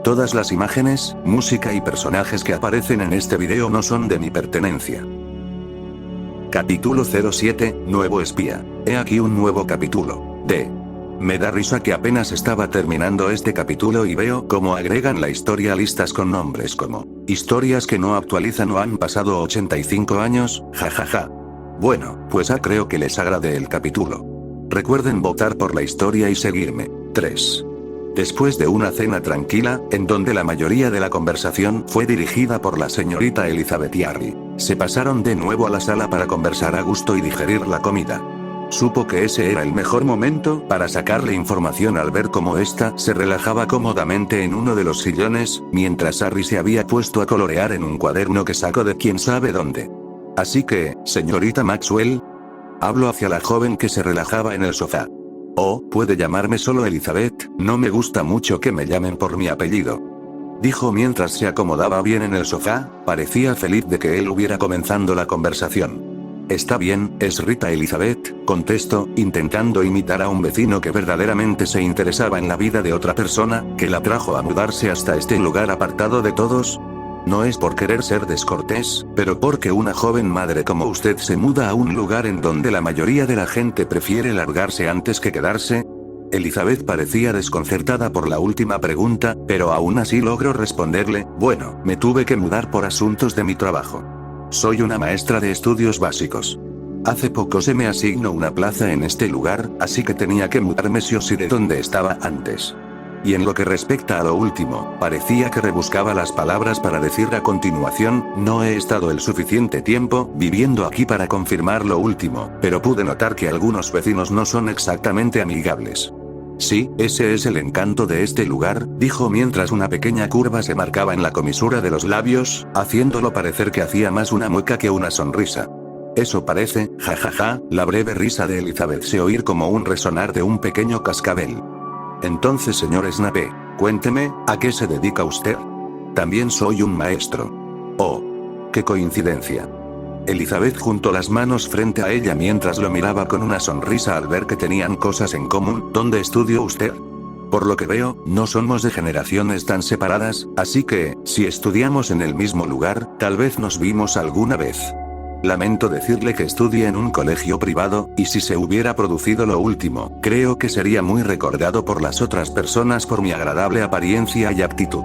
Todas las imágenes, música y personajes que aparecen en este video no son de mi pertenencia. Capítulo 07, Nuevo espía. He aquí un nuevo capítulo. Me da risa que apenas estaba terminando este capítulo y veo cómo agregan la historia a listas con nombres como historias que no actualizan o han pasado 85 años, jajaja. Bueno, pues creo que les agrade el capítulo. Recuerden votar por la historia y seguirme. 3. Después de una cena tranquila, en donde la mayoría de la conversación fue dirigida por la señorita Elizabeth y Harry, se pasaron de nuevo a la sala para conversar a gusto y digerir la comida. Supo que ese era el mejor momento para sacarle información al ver cómo ésta se relajaba cómodamente en uno de los sillones, mientras Harry se había puesto a colorear en un cuaderno que sacó de quién sabe dónde. Así que, señorita Maxwell, hablo hacia la joven que se relajaba en el sofá. Oh, puede llamarme solo Elizabeth, no me gusta mucho que me llamen por mi apellido. Dijo mientras se acomodaba bien en el sofá, parecía feliz de que él hubiera comenzando la conversación. Está bien, es Rita Elizabeth, contestó, intentando imitar a un vecino que verdaderamente se interesaba en la vida de otra persona, que la trajo a mudarse hasta este lugar apartado de todos. No es por querer ser descortés, pero porque una joven madre como usted se muda a un lugar en donde la mayoría de la gente prefiere largarse antes que quedarse. Elizabeth parecía desconcertada por la última pregunta, pero aún así logró responderle, bueno, me tuve que mudar por asuntos de mi trabajo. Soy una maestra de estudios básicos. Hace poco se me asignó una plaza en este lugar, así que tenía que mudarme sí o sí de donde estaba antes. Y en lo que respecta a lo último, parecía que rebuscaba las palabras para decir a continuación, no he estado el suficiente tiempo viviendo aquí para confirmar lo último, pero pude notar que algunos vecinos no son exactamente amigables. Sí, ese es el encanto de este lugar, dijo mientras una pequeña curva se marcaba en la comisura de los labios, haciéndolo parecer que hacía más una mueca que una sonrisa. Eso parece, jajaja, la breve risa de Elizabeth se oír como un resonar de un pequeño cascabel. Entonces señor Snape, cuénteme, ¿a qué se dedica usted? También soy un maestro. Oh, qué coincidencia. Elizabeth juntó las manos frente a ella mientras lo miraba con una sonrisa al ver que tenían cosas en común. ¿Dónde estudió usted? Por lo que veo, no somos de generaciones tan separadas, así que, si estudiamos en el mismo lugar, tal vez nos vimos alguna vez. Lamento decirle que estudié en un colegio privado, y si se hubiera producido lo último, creo que sería muy recordado por las otras personas por mi agradable apariencia y actitud.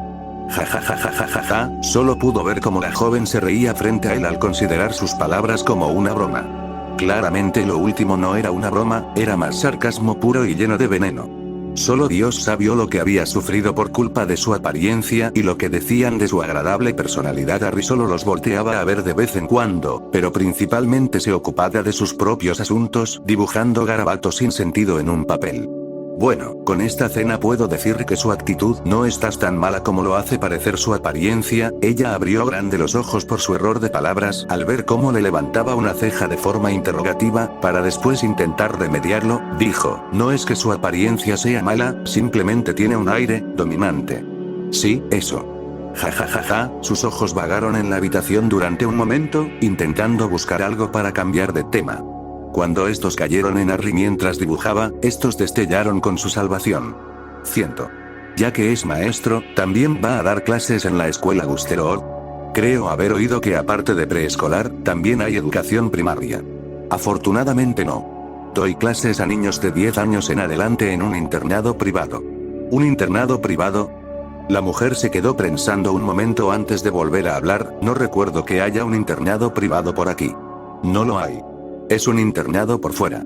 Jajajajajaja, solo pudo ver cómo la joven se reía frente a él al considerar sus palabras como una broma. Claramente lo último no era una broma, era más sarcasmo puro y lleno de veneno. Solo Dios sabía lo que había sufrido por culpa de su apariencia y lo que decían de su agradable personalidad. Harry solo los volteaba a ver de vez en cuando, pero principalmente se ocupaba de sus propios asuntos, dibujando garabatos sin sentido en un papel. Bueno, con esta cena puedo decir que su actitud no está tan mala como lo hace parecer su apariencia. Ella abrió grande los ojos por su error de palabras al ver cómo le levantaba una ceja de forma interrogativa, para después intentar remediarlo. Dijo, no es que su apariencia sea mala, simplemente tiene un aire dominante. Sí, eso. Jajajaja, sus ojos vagaron en la habitación durante un momento, intentando buscar algo para cambiar de tema. Cuando estos cayeron en Harry mientras dibujaba, estos destellaron con su salvación. Ya que es maestro, ¿también va a dar clases en la escuela Gusterod? Creo haber oído que aparte de preescolar, también hay educación primaria. Afortunadamente no. Doy clases a niños de 10 años en adelante en un internado privado. ¿Un internado privado? La mujer se quedó pensando un momento antes de volver a hablar. No recuerdo que haya un internado privado por aquí. No lo hay. Es un internado por fuera.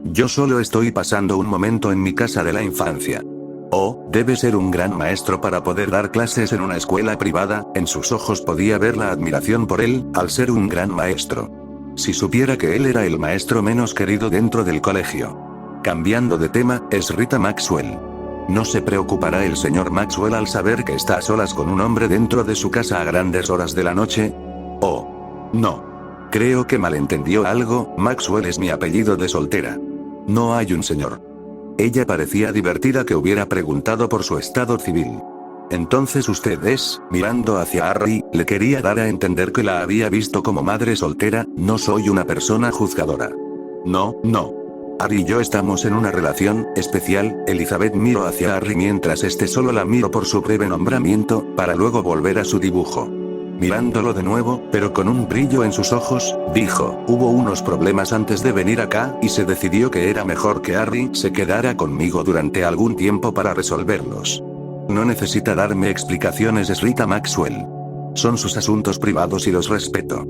Yo solo estoy pasando un momento en mi casa de la infancia. Oh, debe ser un gran maestro para poder dar clases en una escuela privada. En sus ojos podía ver la admiración por él, al ser un gran maestro. Si supiera que él era el maestro menos querido dentro del colegio. Cambiando de tema, es Rita Maxwell. ¿No se preocupará el señor Maxwell al saber que está a solas con un hombre dentro de su casa a grandes horas de la noche? Oh, no. Creo que malentendió algo. Maxwell es mi apellido de soltera. No hay un señor. Ella parecía divertida que hubiera preguntado por su estado civil. Entonces usted es, mirando hacia Harry, le quería dar a entender que la había visto como madre soltera. No soy una persona juzgadora. No, no. Harry y yo estamos en una relación especial. Elizabeth miró hacia Harry mientras este solo la miró por su breve nombramiento, para luego volver a su dibujo. Mirándolo de nuevo, pero con un brillo en sus ojos, dijo, hubo unos problemas antes de venir acá, y se decidió que era mejor que Harry se quedara conmigo durante algún tiempo para resolverlos. No necesita darme explicaciones, es Rita Maxwell. Son sus asuntos privados y los respeto.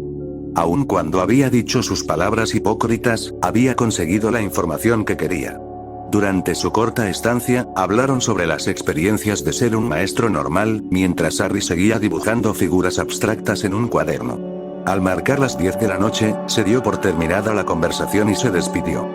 Aun cuando había dicho sus palabras hipócritas, había conseguido la información que quería. Durante su corta estancia, hablaron sobre las experiencias de ser un maestro normal, mientras Harry seguía dibujando figuras abstractas en un cuaderno. Al marcar las 10 de la noche, se dio por terminada la conversación y se despidió.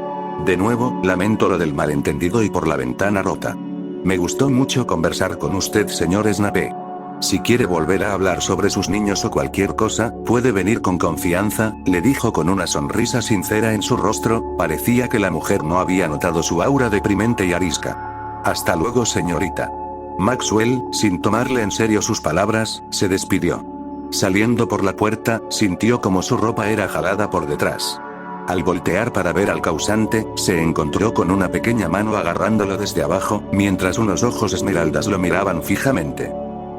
De nuevo, lamento lo del malentendido y por la ventana rota. Me gustó mucho conversar con usted, señor Snape. Si quiere volver a hablar sobre sus niños o cualquier cosa, puede venir con confianza, le dijo con una sonrisa sincera en su rostro. Parecía que la mujer no había notado su aura deprimente y arisca. Hasta luego, señorita. Maxwell, sin tomarle en serio sus palabras, se despidió. Saliendo por la puerta, sintió como su ropa era jalada por detrás. Al voltear para ver al causante, se encontró con una pequeña mano agarrándolo desde abajo, mientras unos ojos esmeraldas lo miraban fijamente.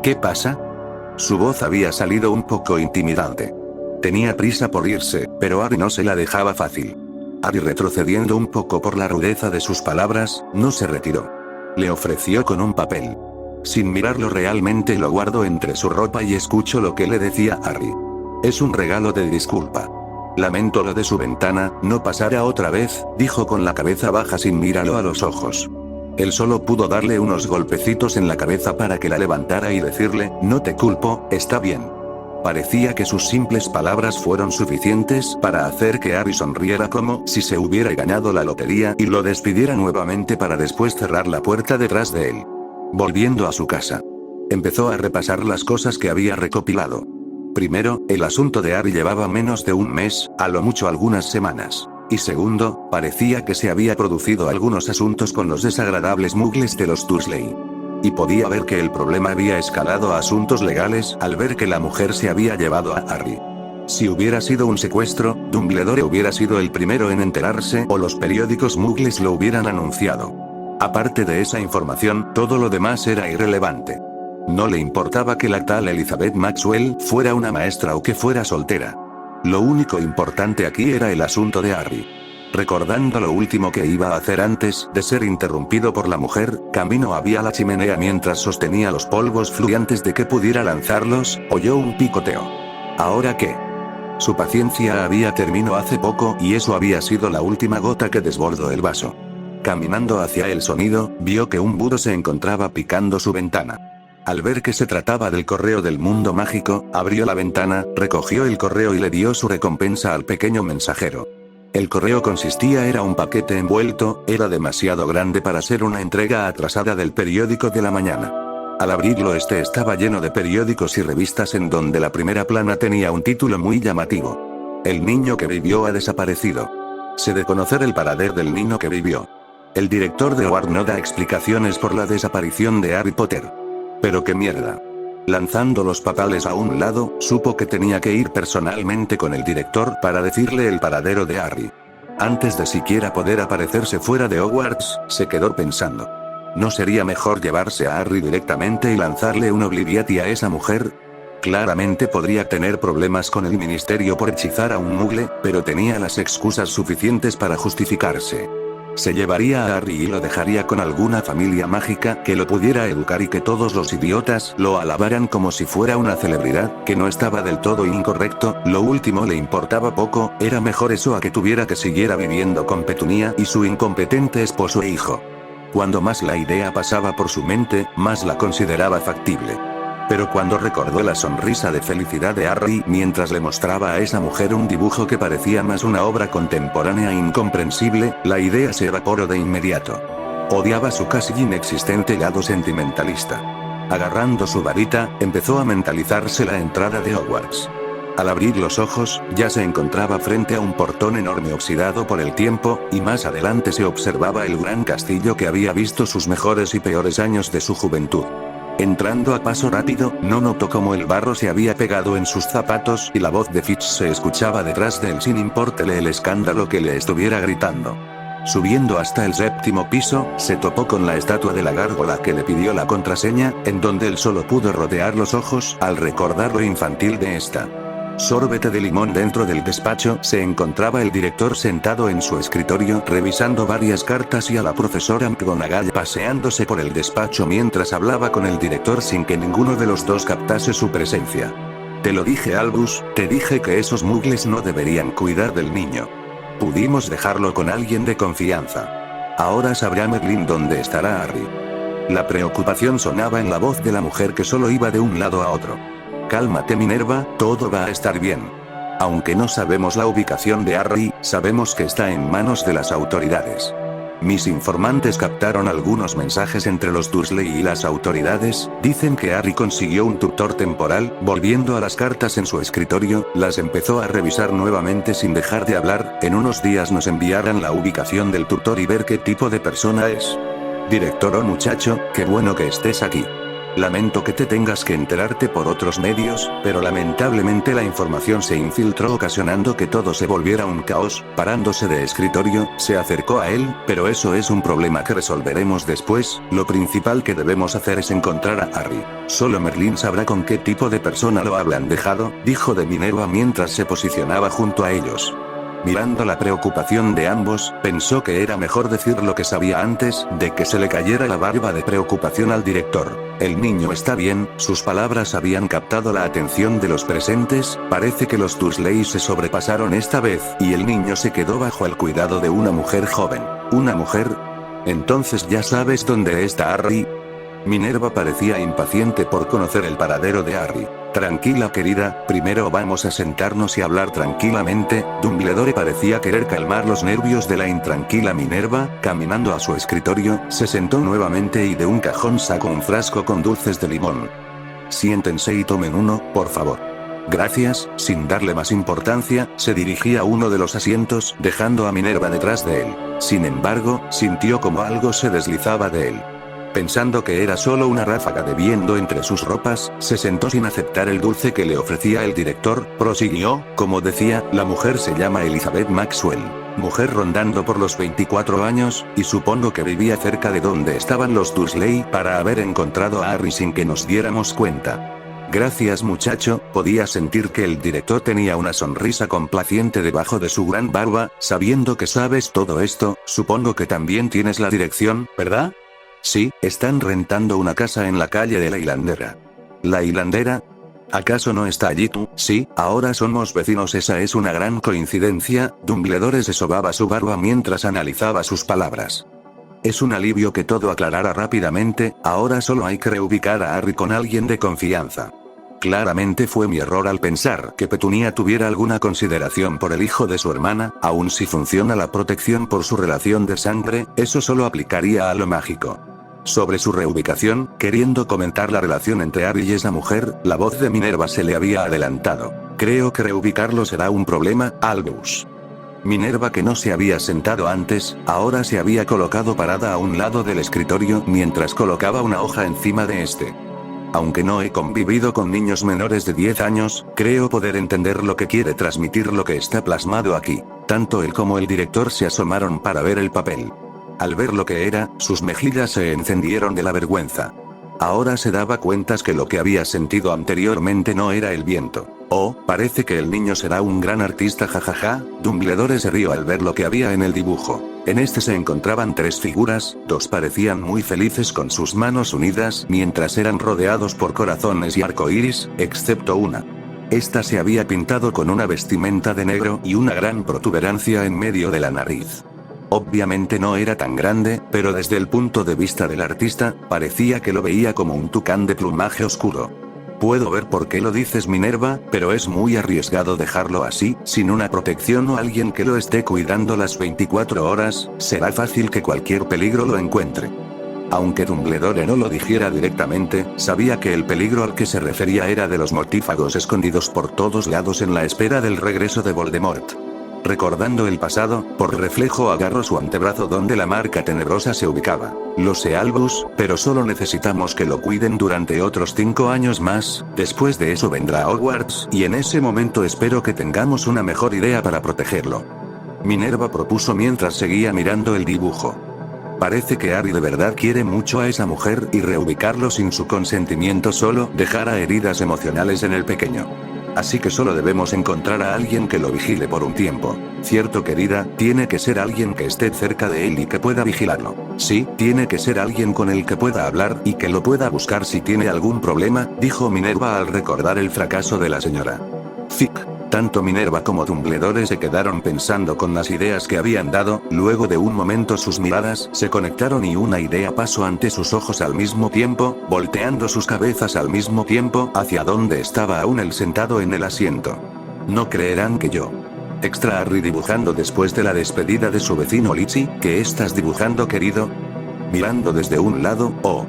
¿Qué pasa? Su voz había salido un poco intimidante. Tenía prisa por irse, pero Harry no se la dejaba fácil. Harry, retrocediendo un poco por la rudeza de sus palabras, no se retiró. Le ofreció con un papel. Sin mirarlo realmente lo guardó entre su ropa y escuchó lo que le decía Harry. Es un regalo de disculpa. Lamento lo de su ventana, no pasará otra vez, dijo con la cabeza baja sin mirarlo a los ojos. Él solo pudo darle unos golpecitos en la cabeza para que la levantara y decirle, no te culpo, está bien. Parecía que sus simples palabras fueron suficientes para hacer que Harry sonriera como si se hubiera ganado la lotería y lo despidiera nuevamente para después cerrar la puerta detrás de él. Volviendo a su casa, empezó a repasar las cosas que había recopilado. Primero, el asunto de Harry llevaba menos de un mes, a lo mucho algunas semanas. Y segundo, parecía que se había producido algunos asuntos con los desagradables muggles de los Dursley. Y podía ver que el problema había escalado a asuntos legales al ver que la mujer se había llevado a Harry. Si hubiera sido un secuestro, Dumbledore hubiera sido el primero en enterarse o los periódicos muggles lo hubieran anunciado. Aparte de esa información, todo lo demás era irrelevante. No le importaba que la tal Elizabeth Maxwell fuera una maestra o que fuera soltera. Lo único importante aquí era el asunto de Harry. Recordando lo último que iba a hacer antes de ser interrumpido por la mujer, caminó hacia la chimenea mientras sostenía los polvos fluyantes de que pudiera lanzarlos, oyó un picoteo. ¿Ahora qué? Su paciencia había terminado hace poco y eso había sido la última gota que desbordó el vaso. Caminando hacia el sonido, vio que un búho se encontraba picando su ventana. Al ver que se trataba del correo del mundo mágico, abrió la ventana, recogió el correo y le dio su recompensa al pequeño mensajero. El correo consistía era un paquete envuelto, era demasiado grande para ser una entrega atrasada del periódico de la mañana. Al abrirlo estaba lleno de periódicos y revistas en donde la primera plana tenía un título muy llamativo. El niño que vivió ha desaparecido. Se de conocer el paradero del niño que vivió. El director de Hogwarts no da explicaciones por la desaparición de Harry Potter. Pero qué mierda. Lanzando los papeles a un lado, supo que tenía que ir personalmente con el director para decirle el paradero de Harry. Antes de siquiera poder aparecerse fuera de Hogwarts, se quedó pensando. ¿No sería mejor llevarse a Harry directamente y lanzarle un Obliviati a esa mujer? Claramente podría tener problemas con el ministerio por hechizar a un muggle, pero tenía las excusas suficientes para justificarse. Se llevaría a Harry y lo dejaría con alguna familia mágica que lo pudiera educar y que todos los idiotas lo alabaran como si fuera una celebridad, que no estaba del todo incorrecto, lo último le importaba poco, era mejor eso a que tuviera que siguiera viviendo con Petunia y su incompetente esposo e hijo. Cuando más la idea pasaba por su mente, más la consideraba factible. Pero cuando recordó la sonrisa de felicidad de Harry mientras le mostraba a esa mujer un dibujo que parecía más una obra contemporánea incomprensible, la idea se evaporó de inmediato. Odiaba su casi inexistente lado sentimentalista. Agarrando su varita, empezó a mentalizarse la entrada de Hogwarts. Al abrir los ojos, ya se encontraba frente a un portón enorme oxidado por el tiempo, y más adelante se observaba el gran castillo que había visto sus mejores y peores años de su juventud. Entrando a paso rápido, no notó cómo el barro se había pegado en sus zapatos y la voz de Fitch se escuchaba detrás de él sin importarle el escándalo que le estuviera gritando. Subiendo hasta el 7º piso, se topó con la estatua de la gárgola que le pidió la contraseña, en donde él solo pudo rodear los ojos al recordar lo infantil de esta. Sorbete de limón. Dentro del despacho se encontraba el director sentado en su escritorio revisando varias cartas y a la profesora McGonagall paseándose por el despacho mientras hablaba con el director sin que ninguno de los dos captase su presencia. Te lo dije, Albus, te dije que esos muggles no deberían cuidar del niño. Pudimos dejarlo con alguien de confianza. Ahora sabrá Merlín dónde estará Harry. La preocupación sonaba en la voz de la mujer que solo iba de un lado a otro. Cálmate, Minerva, todo va a estar bien. Aunque no sabemos la ubicación de Harry, sabemos que está en manos de las autoridades. Mis informantes captaron algunos mensajes entre los Dursley y las autoridades. Dicen que Harry consiguió un tutor temporal. Volviendo a las cartas en su escritorio, las empezó a revisar nuevamente sin dejar de hablar. En unos días nos enviarán la ubicación del tutor y ver qué tipo de persona es. Director, oh muchacho, qué bueno que estés aquí. Lamento que te tengas que enterarte por otros medios, pero lamentablemente la información se infiltró ocasionando que todo se volviera un caos. Parándose de escritorio, se acercó a él, pero eso es un problema que resolveremos después. Lo principal que debemos hacer es encontrar a Harry. Solo Merlín sabrá con qué tipo de persona lo habrán dejado, dijo de Minerva mientras se posicionaba junto a ellos. Mirando la preocupación de ambos, pensó que era mejor decir lo que sabía antes de que se le cayera la barba de preocupación al director. El niño está bien. Sus palabras habían captado la atención de los presentes. Parece que los Dursley se sobrepasaron esta vez, y el niño se quedó bajo el cuidado de una mujer joven. ¿Una mujer? Entonces ya sabes dónde está Harry. Minerva parecía impaciente por conocer el paradero de Harry. Tranquila, querida, primero vamos a sentarnos y hablar tranquilamente. Dumbledore parecía querer calmar los nervios de la intranquila Minerva. Caminando a su escritorio, se sentó nuevamente y de un cajón sacó un frasco con dulces de limón. Siéntense y tomen uno, por favor. Gracias. Sin darle más importancia, se dirigía a uno de los asientos, dejando a Minerva detrás de él. Sin embargo, sintió como algo se deslizaba de él. Pensando que era solo una ráfaga de viento entre sus ropas, se sentó sin aceptar el dulce que le ofrecía el director. Prosiguió, como decía, la mujer se llama Elizabeth Maxwell. Mujer rondando por los 24 años, y supongo que vivía cerca de donde estaban los Dursley para haber encontrado a Harry sin que nos diéramos cuenta. Gracias, muchacho. Podía sentir que el director tenía una sonrisa complaciente debajo de su gran barba. Sabiendo que sabes todo esto, supongo que también tienes la dirección, ¿verdad? Sí, están rentando una casa en la calle de la Hilandera. ¿La Hilandera? ¿Acaso no está allí tú? Sí, ahora somos vecinos. Esa es una gran coincidencia. Dumbledore se sobaba su barba mientras analizaba sus palabras. Es un alivio que todo aclarara rápidamente. Ahora solo hay que reubicar a Harry con alguien de confianza. Claramente fue mi error al pensar que Petunia tuviera alguna consideración por el hijo de su hermana. Aun si funciona la protección por su relación de sangre, eso solo aplicaría a lo mágico. Sobre su reubicación, queriendo comentar la relación entre Harry y esa mujer, la voz de Minerva se le había adelantado. Creo que reubicarlo será un problema, Albus. Minerva, que no se había sentado antes, ahora se había colocado parada a un lado del escritorio mientras colocaba una hoja encima de este. Aunque no he convivido con niños menores de 10 años, creo poder entender lo que quiere transmitir lo que está plasmado aquí. Tanto él como el director se asomaron para ver el papel. Al ver lo que era, sus mejillas se encendieron de la vergüenza. Ahora se daba cuenta que lo que había sentido anteriormente no era el viento. Oh, parece que el niño será un gran artista, jajaja. Dumbledore se rió al ver lo que había en el dibujo. En este se encontraban 3 figuras, 2 parecían muy felices con sus manos unidas mientras eran rodeados por corazones y arcoíris, excepto una. Esta se había pintado con una vestimenta de negro y una gran protuberancia en medio de la nariz. Obviamente no era tan grande, pero desde el punto de vista del artista, parecía que lo veía como un tucán de plumaje oscuro. Puedo ver por qué lo dices, Minerva, pero es muy arriesgado dejarlo así, sin una protección o alguien que lo esté cuidando las 24 horas, será fácil que cualquier peligro lo encuentre. Aunque Dumbledore no lo dijera directamente, sabía que el peligro al que se refería era de los mortífagos escondidos por todos lados en la espera del regreso de Voldemort. Recordando el pasado, por reflejo agarró su antebrazo donde la marca tenebrosa se ubicaba. Lo sé, Albus, pero solo necesitamos que lo cuiden durante otros 5 años más. Después de eso vendrá Hogwarts, y en ese momento espero que tengamos una mejor idea para protegerlo. Minerva propuso mientras seguía mirando el dibujo. Parece que Harry de verdad quiere mucho a esa mujer y reubicarlo sin su consentimiento solo dejará heridas emocionales en el pequeño. Así que solo debemos encontrar a alguien que lo vigile por un tiempo. Cierto, querida, tiene que ser alguien que esté cerca de él y que pueda vigilarlo. Sí, tiene que ser alguien con el que pueda hablar y que lo pueda buscar si tiene algún problema, dijo Minerva al recordar el fracaso de la señora Fick. Tanto Minerva como Dumbledore se quedaron pensando con las ideas que habían dado, luego de un momento sus miradas se conectaron y una idea pasó ante sus ojos al mismo tiempo, volteando sus cabezas al mismo tiempo hacia donde estaba aún él sentado en el asiento. No creerán que yo. Extra Harry dibujando después de la despedida de su vecino Litchi. ¿Qué estás dibujando, querido? Mirando desde un lado, oh.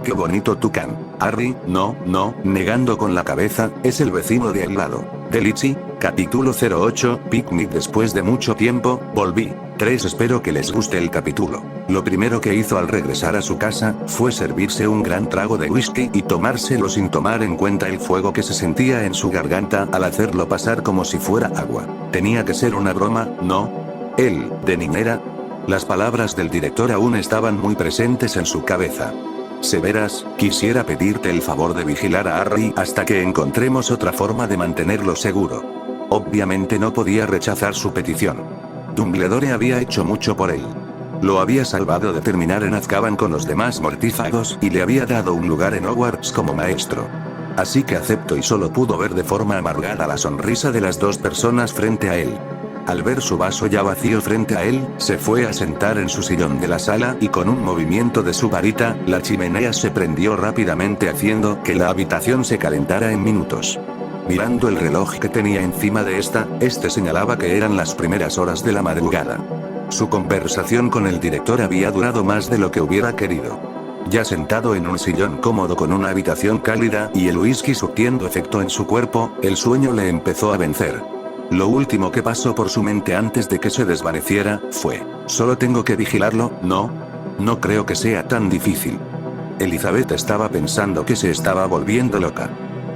¡Qué bonito tucán! Harry, no, negando con la cabeza, es el vecino de al lado. De Litchi, capítulo 08, Picnic. Después de mucho tiempo, volví. 3. Espero que les guste el capítulo. Lo primero que hizo al regresar a su casa, fue servirse un gran trago de whisky y tomárselo sin tomar en cuenta el fuego que se sentía en su garganta al hacerlo pasar como si fuera agua. Tenía que ser una broma, ¿no? Él, de niñera. Las palabras del director aún estaban muy presentes en su cabeza. Severus, quisiera pedirte el favor de vigilar a Harry hasta que encontremos otra forma de mantenerlo seguro. Obviamente no podía rechazar su petición. Dumbledore había hecho mucho por él. Lo había salvado de terminar en Azkaban con los demás mortífagos y le había dado un lugar en Hogwarts como maestro. Así que aceptó y solo pudo ver de forma amargada la sonrisa de las dos personas frente a él. Al ver su vaso ya vacío frente a él, se fue a sentar en su sillón de la sala y con un movimiento de su varita, la chimenea se prendió rápidamente haciendo que la habitación se calentara en minutos. Mirando el reloj que tenía encima de este señalaba que eran las primeras horas de la madrugada. Su conversación con el director había durado más de lo que hubiera querido. Ya sentado en un sillón cómodo con una habitación cálida y el whisky surtiendo efecto en su cuerpo, el sueño le empezó a vencer. Lo último que pasó por su mente antes de que se desvaneciera, fue, solo tengo que vigilarlo, ¿no? No creo que sea tan difícil. Elizabeth estaba pensando que se estaba volviendo loca.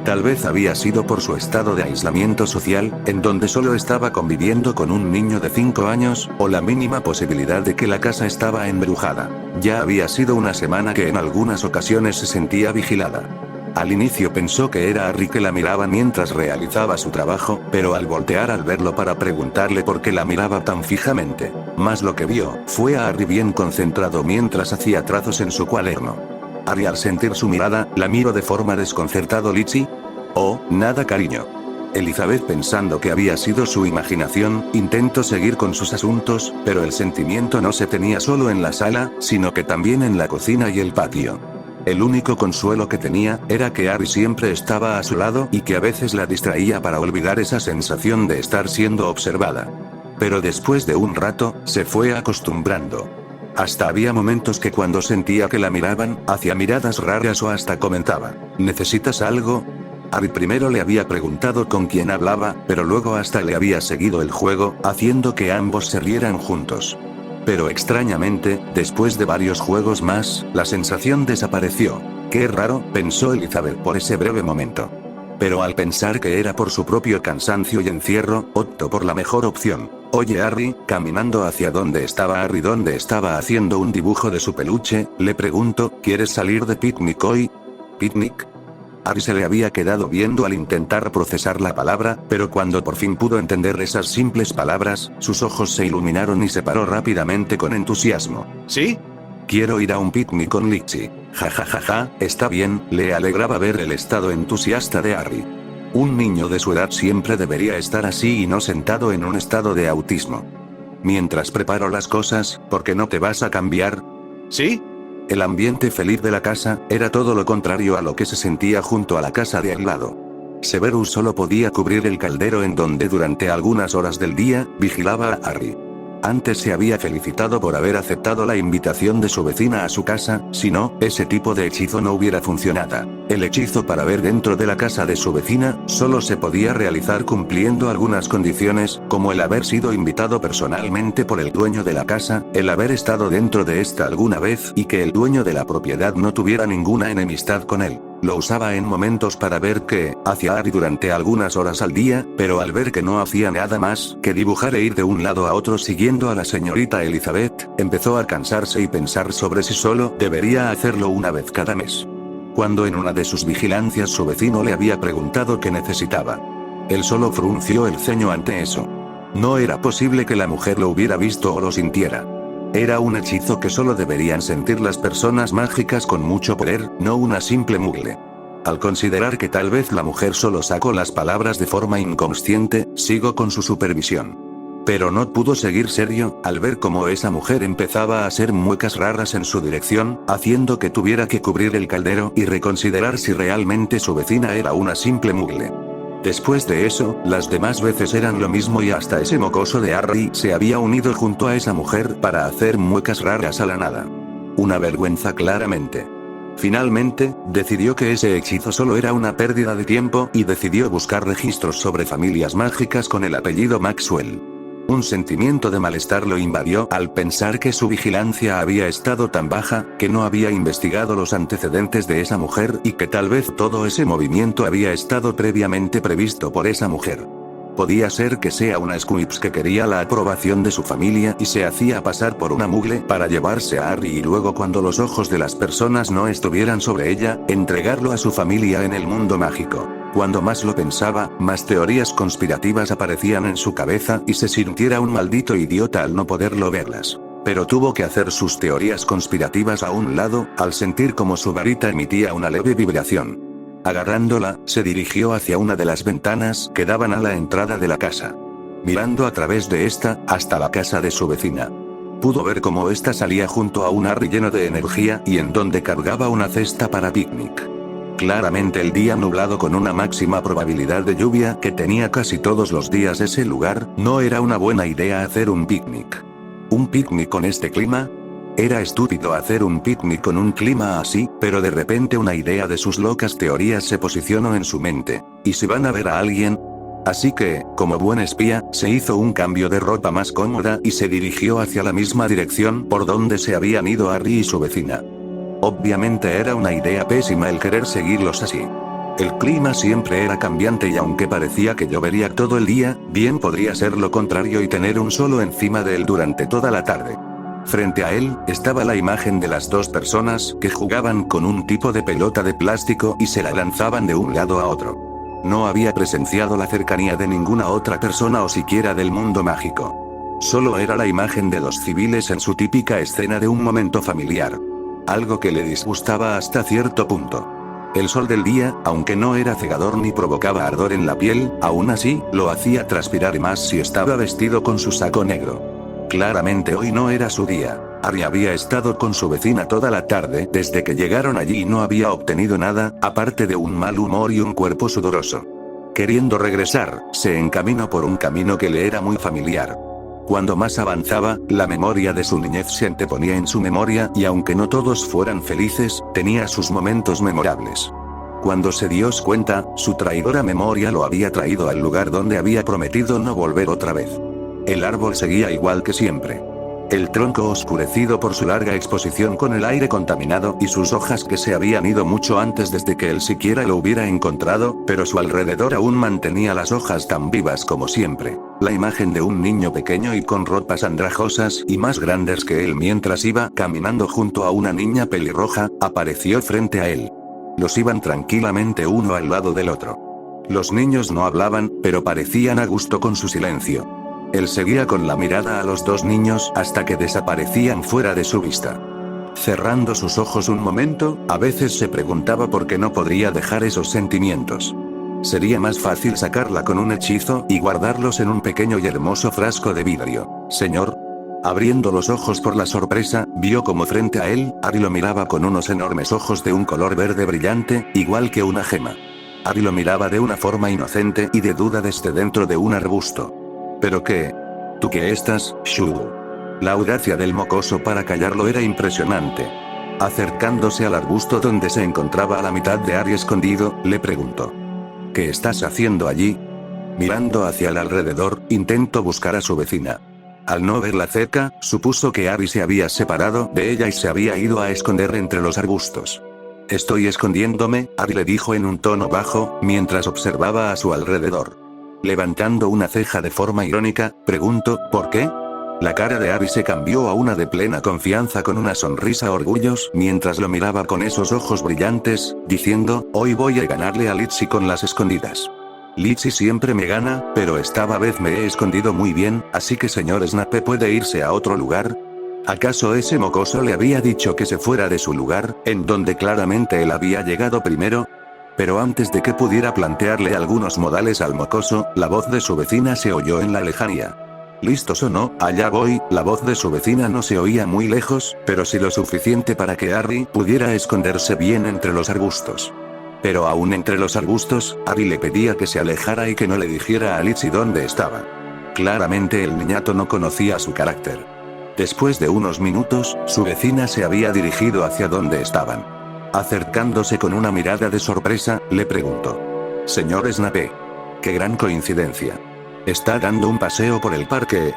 Tal vez había sido por su estado de aislamiento social, en donde solo estaba conviviendo con un niño de 5 años, o la mínima posibilidad de que la casa estaba embrujada. Ya había sido una semana que en algunas ocasiones se sentía vigilada. Al inicio pensó que era Harry que la miraba mientras realizaba su trabajo, pero al voltear al verlo para preguntarle por qué la miraba tan fijamente, más lo que vio, fue a Harry bien concentrado mientras hacía trazos en su cuaderno. Harry al sentir su mirada, la miró de forma desconcertado. ¿Litchi? Oh, nada, cariño. Elizabeth, pensando que había sido su imaginación, intentó seguir con sus asuntos, pero el sentimiento no se tenía solo en la sala, sino que también en la cocina y el patio. El único consuelo que tenía, era que Harry siempre estaba a su lado y que a veces la distraía para olvidar esa sensación de estar siendo observada. Pero después de un rato, se fue acostumbrando. Hasta había momentos que cuando sentía que la miraban, hacía miradas raras o hasta comentaba, ¿necesitas algo? Harry primero le había preguntado con quién hablaba, pero luego hasta le había seguido el juego, haciendo que ambos se rieran juntos. Pero extrañamente, después de varios juegos más, la sensación desapareció. Qué raro, pensó Elizabeth por ese breve momento. Pero al pensar que era por su propio cansancio y encierro, optó por la mejor opción. Oye Harry, caminando hacia donde estaba Harry, donde estaba haciendo un dibujo de su peluche, le preguntó, ¿quieres salir de picnic hoy? ¿Picnic? Harry se le había quedado viendo al intentar procesar la palabra, pero cuando por fin pudo entender esas simples palabras, sus ojos se iluminaron y se paró rápidamente con entusiasmo. ¿Sí? Quiero ir a un picnic con Litchi. Ja, está bien, le alegraba ver el estado entusiasta de Harry. Un niño de su edad siempre debería estar así y no sentado en un estado de autismo. Mientras preparo las cosas, ¿por qué no te vas a cambiar? ¿Sí? El ambiente feliz de la casa, era todo lo contrario a lo que se sentía junto a la casa de al lado. Severus solo podía cubrir el caldero en donde durante algunas horas del día, vigilaba a Harry. Antes se había felicitado por haber aceptado la invitación de su vecina a su casa, si no, ese tipo de hechizo no hubiera funcionado. El hechizo para ver dentro de la casa de su vecina, solo se podía realizar cumpliendo algunas condiciones, como el haber sido invitado personalmente por el dueño de la casa, el haber estado dentro de esta alguna vez y que el dueño de la propiedad no tuviera ninguna enemistad con él. Lo usaba en momentos para ver qué hacía Ari durante algunas horas al día, pero al ver que no hacía nada más que dibujar e ir de un lado a otro siguiendo a la señorita Elizabeth, empezó a cansarse y pensar sobre si solo debería hacerlo una vez cada mes. Cuando en una de sus vigilancias su vecino le había preguntado qué necesitaba. Él solo frunció el ceño ante eso. No era posible que la mujer lo hubiera visto o lo sintiera. Era un hechizo que solo deberían sentir las personas mágicas con mucho poder, no una simple mugle. Al considerar que tal vez la mujer solo sacó las palabras de forma inconsciente, siguió con su supervisión. Pero no pudo seguir serio, al ver cómo esa mujer empezaba a hacer muecas raras en su dirección, haciendo que tuviera que cubrir el caldero y reconsiderar si realmente su vecina era una simple mugle. Después de eso, las demás veces eran lo mismo y hasta ese mocoso de Harry se había unido junto a esa mujer para hacer muecas raras a la nada. Una vergüenza claramente. Finalmente, decidió que ese hechizo solo era una pérdida de tiempo y decidió buscar registros sobre familias mágicas con el apellido Maxwell. Un sentimiento de malestar lo invadió al pensar que su vigilancia había estado tan baja, que no había investigado los antecedentes de esa mujer y que tal vez todo ese movimiento había estado previamente previsto por esa mujer. Podía ser que sea una Squibs que quería la aprobación de su familia y se hacía pasar por una mugle para llevarse a Harry y luego cuando los ojos de las personas no estuvieran sobre ella, entregarlo a su familia en el mundo mágico. Cuando más lo pensaba, más teorías conspirativas aparecían en su cabeza y se sintiera un maldito idiota al no poderlo verlas. Pero tuvo que hacer sus teorías conspirativas a un lado, al sentir como su varita emitía una leve vibración. Agarrándola, se dirigió hacia una de las ventanas que daban a la entrada de la casa. Mirando a través de esta, hasta la casa de su vecina. Pudo ver cómo ésta salía junto a un Harry lleno de energía y en donde cargaba una cesta para picnic. Claramente el día nublado con una máxima probabilidad de lluvia que tenía casi todos los días ese lugar, no era una buena idea hacer un picnic. ¿Un picnic con este clima? Era estúpido hacer un picnic con un clima así, pero de repente una idea de sus locas teorías se posicionó en su mente. ¿Y si van a ver a alguien? Así que, como buen espía, se hizo un cambio de ropa más cómoda y se dirigió hacia la misma dirección por donde se habían ido Harry y su vecina. Obviamente era una idea pésima el querer seguirlos así. El clima siempre era cambiante y aunque parecía que llovería todo el día, bien podría ser lo contrario y tener un solo encima de él durante toda la tarde. Frente a él, estaba la imagen de las dos personas que jugaban con un tipo de pelota de plástico y se la lanzaban de un lado a otro. No había presenciado la cercanía de ninguna otra persona o siquiera del mundo mágico. Solo era la imagen de dos civiles en su típica escena de un momento familiar. Algo que le disgustaba hasta cierto punto. El sol del día, aunque no era cegador ni provocaba ardor en la piel, aún así, lo hacía transpirar más si estaba vestido con su saco negro. Claramente hoy no era su día. Harry había estado con su vecina toda la tarde desde que llegaron allí y no había obtenido nada, aparte de un mal humor y un cuerpo sudoroso. Queriendo regresar, se encaminó por un camino que le era muy familiar. Cuando más avanzaba, la memoria de su niñez se anteponía en su memoria y aunque no todos fueran felices, tenía sus momentos memorables. Cuando se dio cuenta, su traidora memoria lo había traído al lugar donde había prometido no volver otra vez. El árbol seguía igual que siempre. El tronco oscurecido por su larga exposición con el aire contaminado y sus hojas que se habían ido mucho antes desde que él siquiera lo hubiera encontrado, pero su alrededor aún mantenía las hojas tan vivas como siempre. La imagen de un niño pequeño y con ropas andrajosas y más grandes que él mientras iba caminando junto a una niña pelirroja, apareció frente a él. Los iban tranquilamente uno al lado del otro. Los niños no hablaban, pero parecían a gusto con su silencio. Él seguía con la mirada a los dos niños hasta que desaparecían fuera de su vista. Cerrando sus ojos un momento, a veces se preguntaba por qué no podría dejar esos sentimientos. Sería más fácil sacarla con un hechizo y guardarlos en un pequeño y hermoso frasco de vidrio. Señor. Abriendo los ojos por la sorpresa, vio como frente a él, Harry lo miraba con unos enormes ojos de un color verde brillante, igual que una gema. Harry lo miraba de una forma inocente y de duda desde dentro de un arbusto. ¿Pero qué? ¿Tú qué estás, Shugu? La audacia del mocoso para callarlo era impresionante. Acercándose al arbusto donde se encontraba a la mitad de Harry escondido, le preguntó. ¿Qué estás haciendo allí? Mirando hacia el alrededor, intentó buscar a su vecina. Al no verla cerca, supuso que Harry se había separado de ella y se había ido a esconder entre los arbustos. Estoy escondiéndome, Ari le dijo en un tono bajo, mientras observaba a su alrededor. Levantando una ceja de forma irónica, preguntó, ¿por qué? La cara de Ari se cambió a una de plena confianza con una sonrisa orgullosa mientras lo miraba con esos ojos brillantes, diciendo, hoy voy a ganarle a Litzy con las escondidas. Litzy siempre me gana, pero esta vez me he escondido muy bien, así que señor Snape puede irse a otro lugar. ¿Acaso ese mocoso le había dicho que se fuera de su lugar, en donde claramente él había llegado primero? Pero antes de que pudiera plantearle algunos modales al mocoso, la voz de su vecina se oyó en la lejanía. ¿Listos o no? Allá voy. La voz de su vecina no se oía muy lejos, pero sí lo suficiente para que Harry pudiera esconderse bien entre los arbustos. Pero aún entre los arbustos, Harry le pedía que se alejara y que no le dijera a Litzy dónde estaba. Claramente el niñato no conocía su carácter. Después de unos minutos, su vecina se había dirigido hacia donde estaban. Acercándose con una mirada de sorpresa, le preguntó. Señor Snape. ¡Qué gran coincidencia! ¿Está dando un paseo por el parque?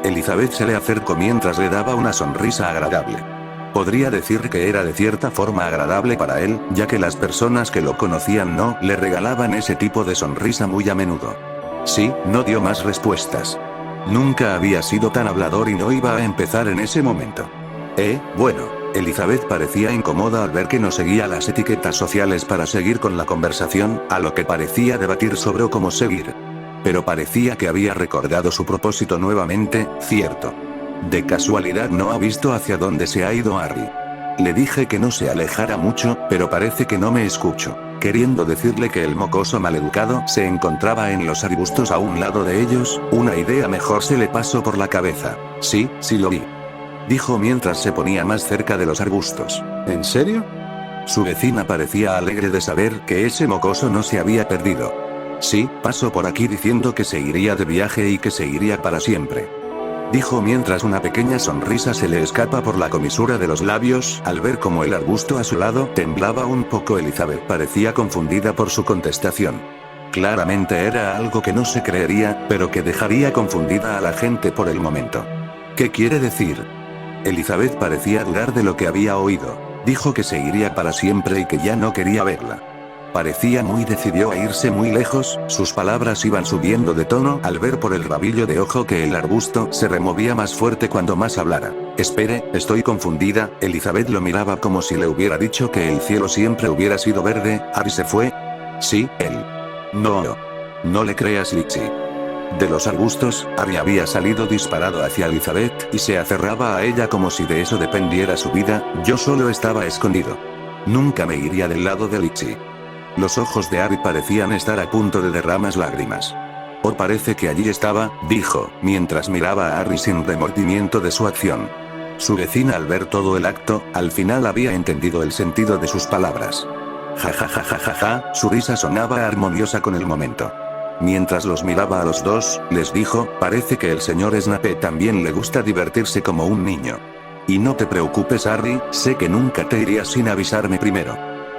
Elizabeth se le acercó mientras le daba una sonrisa agradable. Podría decir que era de cierta forma agradable para él, ya que las personas que lo conocían no le regalaban ese tipo de sonrisa muy a menudo. Sí, no dio más respuestas. Nunca había sido tan hablador y no iba a empezar en ese momento. Bueno, Elizabeth parecía incómoda al ver que no seguía las etiquetas sociales para seguir con la conversación, a lo que parecía debatir sobre cómo seguir. Pero parecía que había recordado su propósito nuevamente, cierto. De casualidad no ha visto hacia dónde se ha ido Harry. Le dije que no se alejara mucho, pero parece que no me escuchó. Queriendo decirle que el mocoso maleducado se encontraba en los arbustos a un lado de ellos, una idea mejor se le pasó por la cabeza. Sí lo vi. Dijo mientras se ponía más cerca de los arbustos. ¿En serio? Su vecina parecía alegre de saber que ese mocoso no se había perdido. Sí, pasó por aquí diciendo que se iría de viaje y que se iría para siempre. Dijo mientras una pequeña sonrisa se le escapa por la comisura de los labios, al ver cómo el arbusto a su lado temblaba un poco. Elizabeth parecía confundida por su contestación. Claramente era algo que no se creería, pero que dejaría confundida a la gente por el momento. ¿Qué quiere decir? Elizabeth parecía dudar de lo que había oído. Dijo que se iría para siempre y que ya no quería verla. Parecía muy decidido a irse muy lejos, sus palabras iban subiendo de tono al ver por el rabillo de ojo que el arbusto se removía más fuerte cuando más hablara. Espere, estoy confundida. Elizabeth lo miraba como si le hubiera dicho que el cielo siempre hubiera sido verde. ¿Harry se fue? Sí, él. No le creas, Litzy. De los arbustos, Harry había salido disparado hacia Elizabeth y se aferraba a ella como si de eso dependiera su vida. Yo solo estaba escondido. Nunca me iría del lado de Litzy. Los ojos de Harry parecían estar a punto de derramar lágrimas. Oh, parece que allí estaba, dijo, mientras miraba a Harry sin remordimiento de su acción. Su vecina al ver todo el acto, al final había entendido el sentido de sus palabras. Ja, su risa sonaba armoniosa con el momento. Mientras los miraba a los dos, les dijo, parece que el señor Snape también le gusta divertirse como un niño. Y no te preocupes Harry, sé que nunca te irías sin avisarme primero.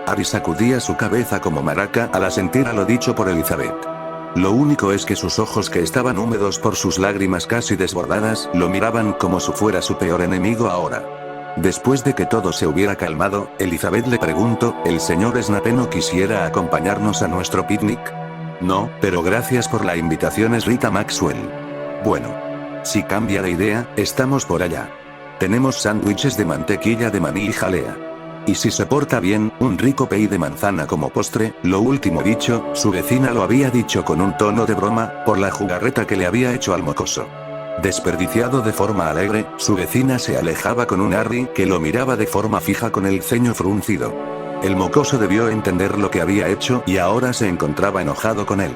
Harry sacudía su cabeza como maraca al asentir a lo dicho por Elizabeth. Lo único es que sus ojos que estaban húmedos por sus lágrimas casi desbordadas, lo miraban como si fuera su peor enemigo ahora. Después de que todo se hubiera calmado, Elizabeth le preguntó, ¿el señor Snape no quisiera acompañarnos a nuestro picnic? No, pero gracias por la invitación, es Rita Maxwell. Bueno. Si cambia de idea, estamos por allá. Tenemos sándwiches de mantequilla de maní y jalea. Y si se porta bien, un rico pay de manzana como postre. Lo último dicho, su vecina lo había dicho con un tono de broma, por la jugarreta que le había hecho al mocoso. Desperdiciado de forma alegre, su vecina se alejaba con un Harry que lo miraba de forma fija con el ceño fruncido. El mocoso debió entender lo que había hecho y ahora se encontraba enojado con él.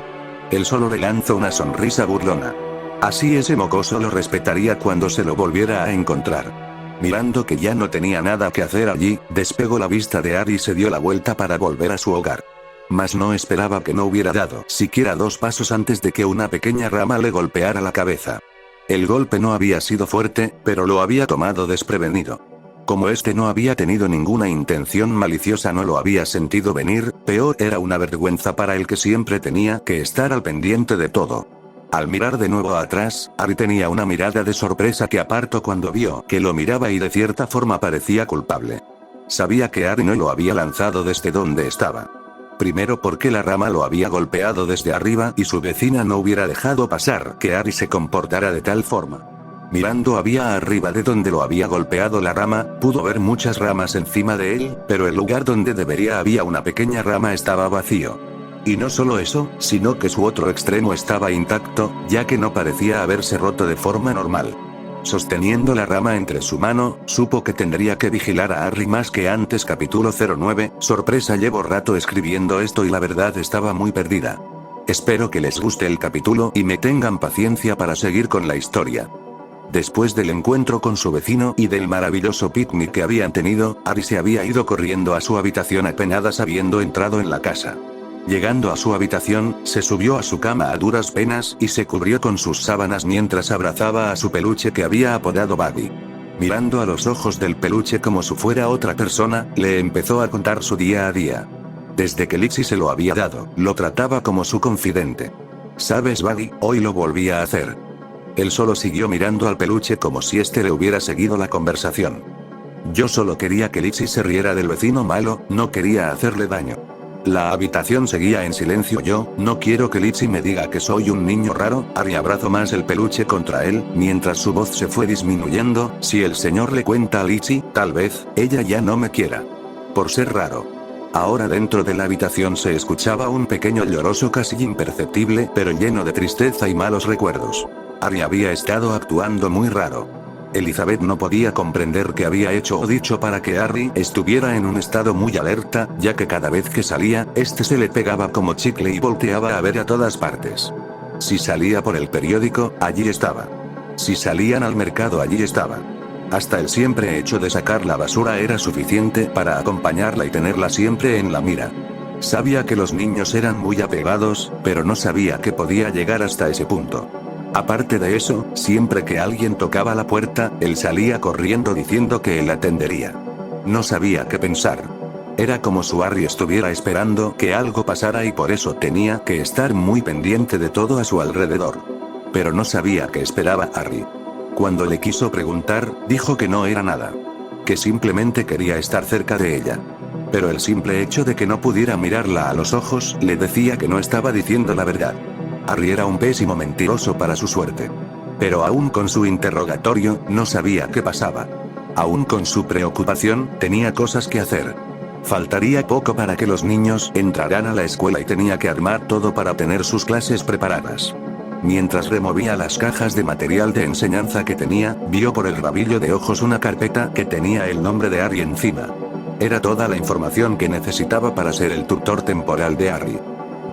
Él solo le lanzó una sonrisa burlona. Así ese mocoso lo respetaría cuando se lo volviera a encontrar. Mirando que ya no tenía nada que hacer allí, despegó la vista de Harry y se dio la vuelta para volver a su hogar. Mas no esperaba que no hubiera dado siquiera 2 pasos antes de que una pequeña rama le golpeara la cabeza. El golpe no había sido fuerte, pero lo había tomado desprevenido. Como este no había tenido ninguna intención maliciosa, no lo había sentido venir, peor era una vergüenza para el que siempre tenía que estar al pendiente de todo. Al mirar de nuevo atrás, Harry tenía una mirada de sorpresa que apartó cuando vio que lo miraba y de cierta forma parecía culpable. Sabía que Harry no lo había lanzado desde donde estaba. Primero porque la rama lo había golpeado desde arriba y su vecina no hubiera dejado pasar que Harry se comportara de tal forma. Mirando había arriba de donde lo había golpeado la rama, pudo ver muchas ramas encima de él, pero el lugar donde debería había una pequeña rama estaba vacío. Y no solo eso, sino que su otro extremo estaba intacto, ya que no parecía haberse roto de forma normal. Sosteniendo la rama entre su mano, supo que tendría que vigilar a Harry más que antes. Capítulo 09, sorpresa, llevo rato escribiendo esto y la verdad estaba muy perdida. Espero que les guste el capítulo y me tengan paciencia para seguir con la historia. Después del encuentro con su vecino y del maravilloso picnic que habían tenido, Harry se había ido corriendo a su habitación apenas habiendo entrado en la casa. Llegando a su habitación, se subió a su cama a duras penas y se cubrió con sus sábanas mientras abrazaba a su peluche que había apodado Buddy. Mirando a los ojos del peluche como si fuera otra persona, le empezó a contar su día a día. Desde que Lizzie se lo había dado, lo trataba como su confidente. ¿Sabes, Buddy? Hoy lo volví a hacer. Él solo siguió mirando al peluche como si este le hubiera seguido la conversación. Yo solo quería que Lizzie se riera del vecino malo, no quería hacerle daño. La habitación seguía en silencio. Yo no quiero que Lizzie me diga que soy un niño raro. Harry abrazó más el peluche contra él, mientras su voz se fue disminuyendo. Si el señor le cuenta a Lizzie, tal vez ella ya no me quiera. Por ser raro. Ahora dentro de la habitación se escuchaba un pequeño lloroso casi imperceptible, pero lleno de tristeza y malos recuerdos. Harry había estado actuando muy raro. Elizabeth no podía comprender qué había hecho o dicho para que Harry estuviera en un estado muy alerta, ya que cada vez que salía, este se le pegaba como chicle y volteaba a ver a todas partes. Si salía por el periódico, allí estaba. Si salían al mercado, allí estaba. Hasta el simple hecho de sacar la basura era suficiente para acompañarla y tenerla siempre en la mira. Sabía que los niños eran muy apegados, pero no sabía que podía llegar hasta ese punto. Aparte de eso, siempre que alguien tocaba la puerta, él salía corriendo diciendo que él atendería. No sabía qué pensar. Era como si Harry estuviera esperando que algo pasara y por eso tenía que estar muy pendiente de todo a su alrededor. Pero no sabía qué esperaba Harry. Cuando le quiso preguntar, dijo que no era nada. Que simplemente quería estar cerca de ella. Pero el simple hecho de que no pudiera mirarla a los ojos, le decía que no estaba diciendo la verdad. Harry era un pésimo mentiroso para su suerte. Pero aún con su interrogatorio, no sabía qué pasaba. Aún con su preocupación, tenía cosas que hacer. Faltaría poco para que los niños entraran a la escuela y tenía que armar todo para tener sus clases preparadas. Mientras removía las cajas de material de enseñanza que tenía, vio por el rabillo de ojos una carpeta que tenía el nombre de Harry encima. Era toda la información que necesitaba para ser el tutor temporal de Harry.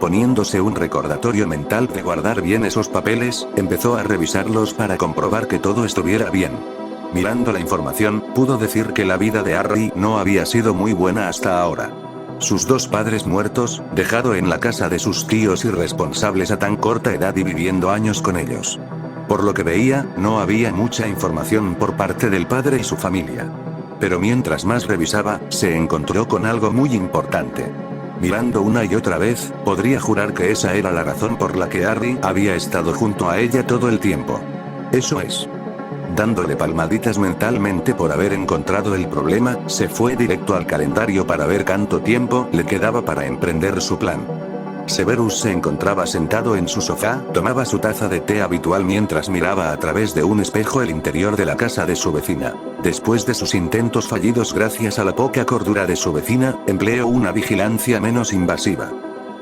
Poniéndose un recordatorio mental de guardar bien esos papeles, empezó a revisarlos para comprobar que todo estuviera bien. Mirando la información, pudo decir que la vida de Harry no había sido muy buena hasta ahora. Sus dos padres muertos, dejado en la casa de sus tíos irresponsables a tan corta edad y viviendo años con ellos. Por lo que veía, no había mucha información por parte del padre y su familia. Pero mientras más revisaba, se encontró con algo muy importante. Mirando una y otra vez, podría jurar que esa era la razón por la que Harry había estado junto a ella todo el tiempo. Eso es. Dándole palmaditas mentalmente por haber encontrado el problema, se fue directo al calendario para ver cuánto tiempo le quedaba para emprender su plan. Severus se encontraba sentado en su sofá, tomaba su taza de té habitual mientras miraba a través de un espejo el interior de la casa de su vecina. Después de sus intentos fallidos gracias a la poca cordura de su vecina, empleó una vigilancia menos invasiva.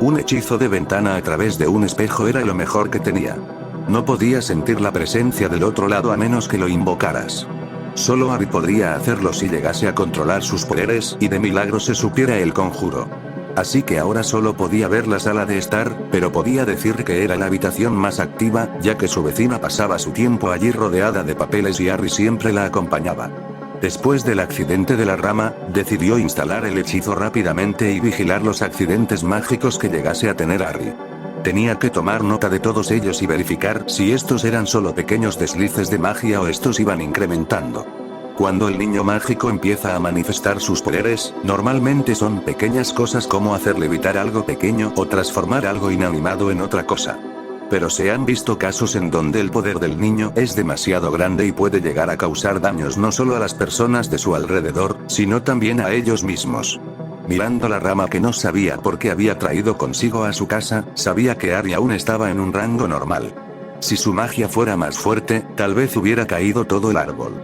Un hechizo de ventana a través de un espejo era lo mejor que tenía. No podía sentir la presencia del otro lado a menos que lo invocaras. Solo Harry podría hacerlo si llegase a controlar sus poderes y de milagro se supiera el conjuro. Así que ahora solo podía ver la sala de estar, pero podía decir que era la habitación más activa, ya que su vecina pasaba su tiempo allí rodeada de papeles y Harry siempre la acompañaba. Después del accidente de la rama, decidió instalar el hechizo rápidamente y vigilar los accidentes mágicos que llegase a tener Harry. Tenía que tomar nota de todos ellos y verificar si estos eran solo pequeños deslices de magia o estos iban incrementando. Cuando el niño mágico empieza a manifestar sus poderes, normalmente son pequeñas cosas como hacer levitar algo pequeño o transformar algo inanimado en otra cosa. Pero se han visto casos en donde el poder del niño es demasiado grande y puede llegar a causar daños no solo a las personas de su alrededor, sino también a ellos mismos. Mirando la rama que no sabía por qué había traído consigo a su casa, sabía que Harry aún estaba en un rango normal. Si su magia fuera más fuerte, tal vez hubiera caído todo el árbol.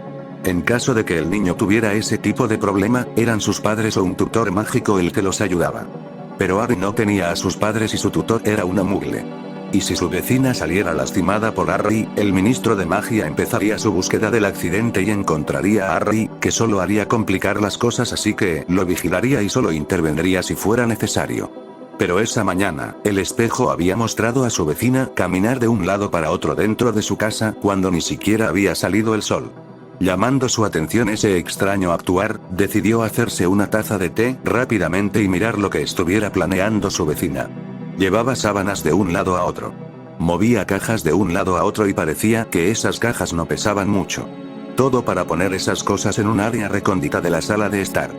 En caso de que el niño tuviera ese tipo de problema, eran sus padres o un tutor mágico el que los ayudaba. Pero Harry no tenía a sus padres y su tutor era una muggle. Y si su vecina saliera lastimada por Harry, el ministro de magia empezaría su búsqueda del accidente y encontraría a Harry, que solo haría complicar las cosas, así que lo vigilaría y solo intervendría si fuera necesario. Pero esa mañana, el espejo había mostrado a su vecina caminar de un lado para otro dentro de su casa cuando ni siquiera había salido el sol. Llamando su atención ese extraño actuar, decidió hacerse una taza de té rápidamente y mirar lo que estuviera planeando su vecina. Llevaba sábanas de un lado a otro. Movía cajas de un lado a otro y parecía que esas cajas no pesaban mucho. Todo para poner esas cosas en un área recóndita de la sala de estar.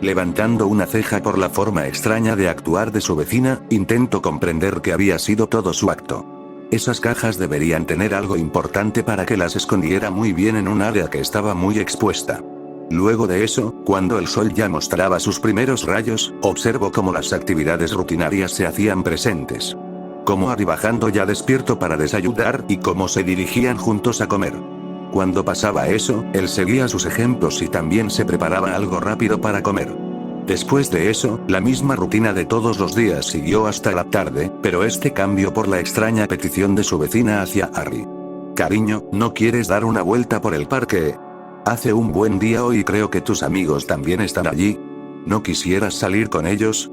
Levantando una ceja por la forma extraña de actuar de su vecina, intentó comprender que había sido todo su acto. Esas cajas deberían tener algo importante para que las escondiera muy bien en un área que estaba muy expuesta. Luego de eso, cuando el sol ya mostraba sus primeros rayos, observó cómo las actividades rutinarias se hacían presentes. Cómo Harry bajando ya despierto para desayunar y cómo se dirigían juntos a comer. Cuando pasaba eso, él seguía sus ejemplos y también se preparaba algo rápido para comer. Después de eso, la misma rutina de todos los días siguió hasta la tarde, pero este cambió por la extraña petición de su vecina hacia Harry. Cariño, ¿no quieres dar una vuelta por el parque? Hace un buen día hoy y creo que tus amigos también están allí. ¿No quisieras salir con ellos?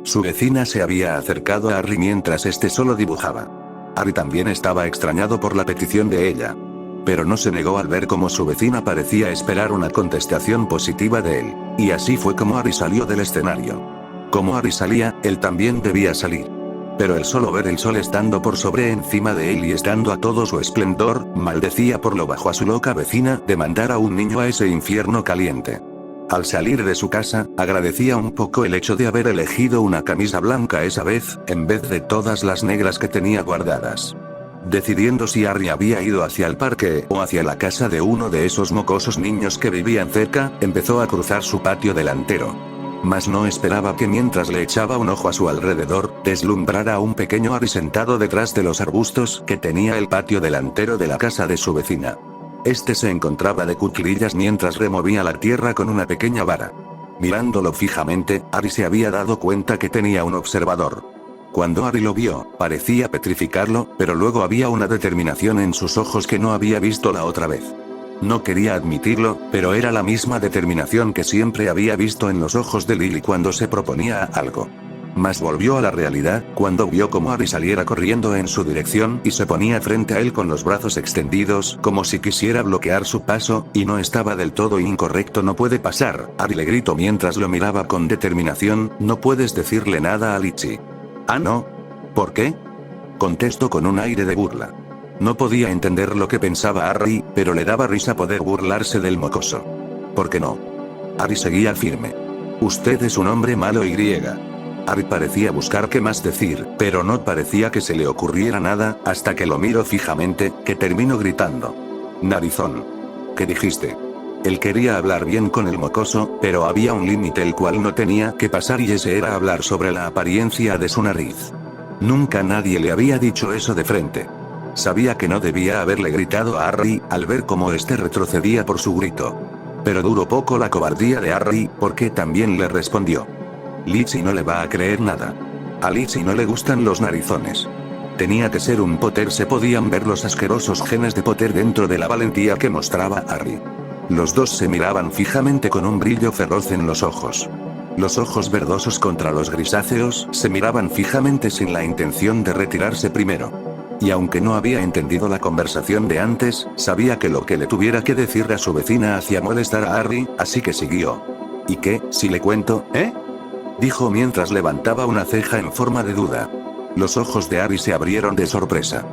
Su vecina se había acercado a Harry mientras este solo dibujaba. Harry también estaba extrañado por la petición de ella. Pero no se negó al ver cómo su vecina parecía esperar una contestación positiva de él. Y así fue como Harry salió del escenario. Como Harry salía, él también debía salir. Pero el solo ver el sol estando por sobre encima de él y estando a todo su esplendor, maldecía por lo bajo a su loca vecina de mandar a un niño a ese infierno caliente. Al salir de su casa, agradecía un poco el hecho de haber elegido una camisa blanca esa vez, en vez de todas las negras que tenía guardadas. Decidiendo si Harry había ido hacia el parque o hacia la casa de uno de esos mocosos niños que vivían cerca, empezó a cruzar su patio delantero. Mas no esperaba que mientras le echaba un ojo a su alrededor, deslumbrara a un pequeño Harry sentado detrás de los arbustos que tenía el patio delantero de la casa de su vecina. Este se encontraba de cuclillas mientras removía la tierra con una pequeña vara. Mirándolo fijamente, Harry se había dado cuenta que tenía un observador. Cuando Harry lo vio, parecía petrificarlo, pero luego había una determinación en sus ojos que no había visto la otra vez. No quería admitirlo, pero era la misma determinación que siempre había visto en los ojos de Lily cuando se proponía algo. Mas volvió a la realidad, cuando vio cómo Harry saliera corriendo en su dirección y se ponía frente a él con los brazos extendidos, como si quisiera bloquear su paso, y no estaba del todo incorrecto. No puede pasar, Harry le gritó mientras lo miraba con determinación, no puedes decirle nada a Litchi. Ah, no. ¿Por qué? Contestó con un aire de burla. No podía entender lo que pensaba Harry, pero le daba risa poder burlarse del mocoso. ¿Por qué no? Harry seguía firme. Usted es un hombre malo y griega. Harry parecía buscar qué más decir, pero no parecía que se le ocurriera nada, hasta que lo miró fijamente, que terminó gritando. Narizón. ¿Qué dijiste? Él quería hablar bien con el mocoso, pero había un límite el cual no tenía que pasar y ese era hablar sobre la apariencia de su nariz. Nunca nadie le había dicho eso de frente. Sabía que no debía haberle gritado a Harry, al ver cómo este retrocedía por su grito. Pero duró poco la cobardía de Harry, porque también le respondió. Litchi no le va a creer nada. A Litchi no le gustan los narizones. Tenía que ser un Potter. Se podían ver los asquerosos genes de Potter dentro de la valentía que mostraba Harry. Los dos se miraban fijamente con un brillo feroz en los ojos. Los ojos verdosos contra los grisáceos se miraban fijamente sin la intención de retirarse primero. Y aunque no había entendido la conversación de antes, sabía que lo que le tuviera que decir a su vecina hacía molestar a Harry, así que siguió. ¿Y qué, si le cuento, dijo mientras levantaba una ceja en forma de duda. Los ojos de Harry se abrieron de sorpresa.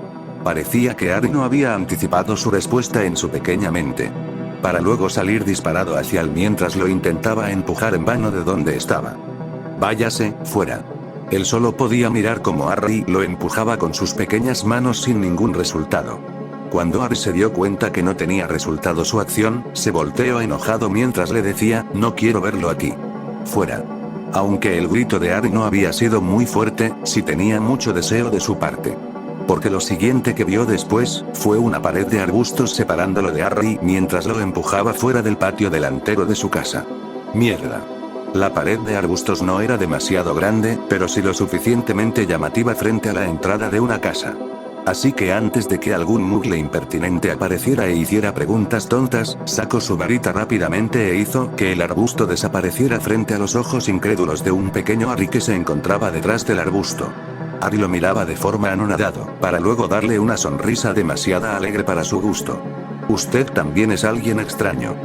Parecía que Harry no había anticipado su respuesta en su pequeña mente. Para luego salir disparado hacia él mientras lo intentaba empujar en vano de donde estaba. Váyase, fuera. Él solo podía mirar cómo Harry lo empujaba con sus pequeñas manos sin ningún resultado. Cuando Harry se dio cuenta que no tenía resultado su acción, se volteó enojado mientras le decía, no quiero verlo aquí. Fuera. Aunque el grito de Harry no había sido muy fuerte, sí tenía mucho deseo de su parte. Porque lo siguiente que vio después, fue una pared de arbustos separándolo de Harry mientras lo empujaba fuera del patio delantero de su casa. Mierda. La pared de arbustos no era demasiado grande, pero sí lo suficientemente llamativa frente a la entrada de una casa. Así que antes de que algún mugle impertinente apareciera e hiciera preguntas tontas, sacó su varita rápidamente e hizo que el arbusto desapareciera frente a los ojos incrédulos de un pequeño Harry que se encontraba detrás del arbusto. Harry lo miraba de forma anonadado, para luego darle una sonrisa demasiado alegre para su gusto. Usted también es alguien extraño.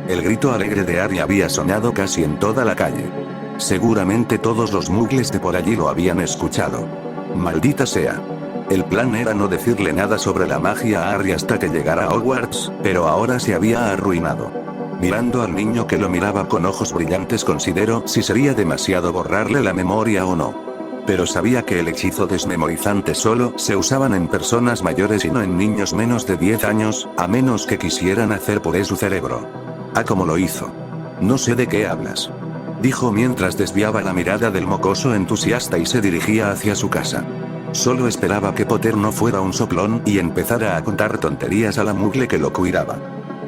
El grito alegre de Harry había sonado casi en toda la calle. Seguramente todos los mugles de por allí lo habían escuchado. Maldita sea. El plan era no decirle nada sobre la magia a Harry hasta que llegara a Hogwarts, pero ahora se había arruinado. Mirando al niño que lo miraba con ojos brillantes consideró si sería demasiado borrarle la memoria o no. Pero sabía que el hechizo desmemorizante solo se usaban en personas mayores y no en niños menos de 10 años, a menos que quisieran hacer puré su cerebro. Ah, como lo hizo. No sé de qué hablas. Dijo mientras desviaba la mirada del mocoso entusiasta y se dirigía hacia su casa. Solo esperaba que Potter no fuera un soplón y empezara a contar tonterías a la mugle que lo cuidaba.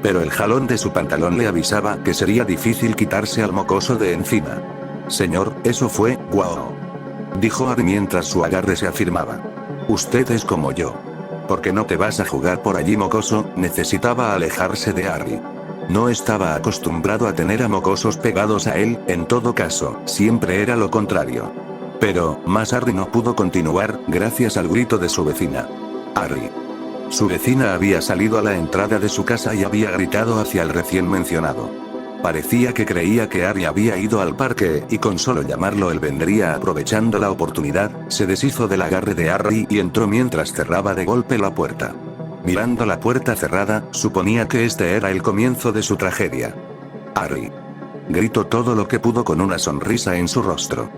Pero el jalón de su pantalón le avisaba que sería difícil quitarse al mocoso de encima. Señor, eso fue, guau. Dijo Harry mientras su agarre se afirmaba. Usted es como yo. ¿Por qué no te vas a jugar por allí, mocoso? Necesitaba alejarse de Harry. No estaba acostumbrado a tener a mocosos pegados a él, en todo caso, siempre era lo contrario. Pero, más Harry no pudo continuar, gracias al grito de su vecina. Harry. Su vecina había salido a la entrada de su casa y había gritado hacia el recién mencionado. Parecía que creía que Harry había ido al parque, y con solo llamarlo él vendría aprovechando la oportunidad, se deshizo del agarre de Harry y entró mientras cerraba de golpe la puerta. Mirando la puerta cerrada, suponía que este era el comienzo de su tragedia. Harry. Gritó todo lo que pudo con una sonrisa en su rostro.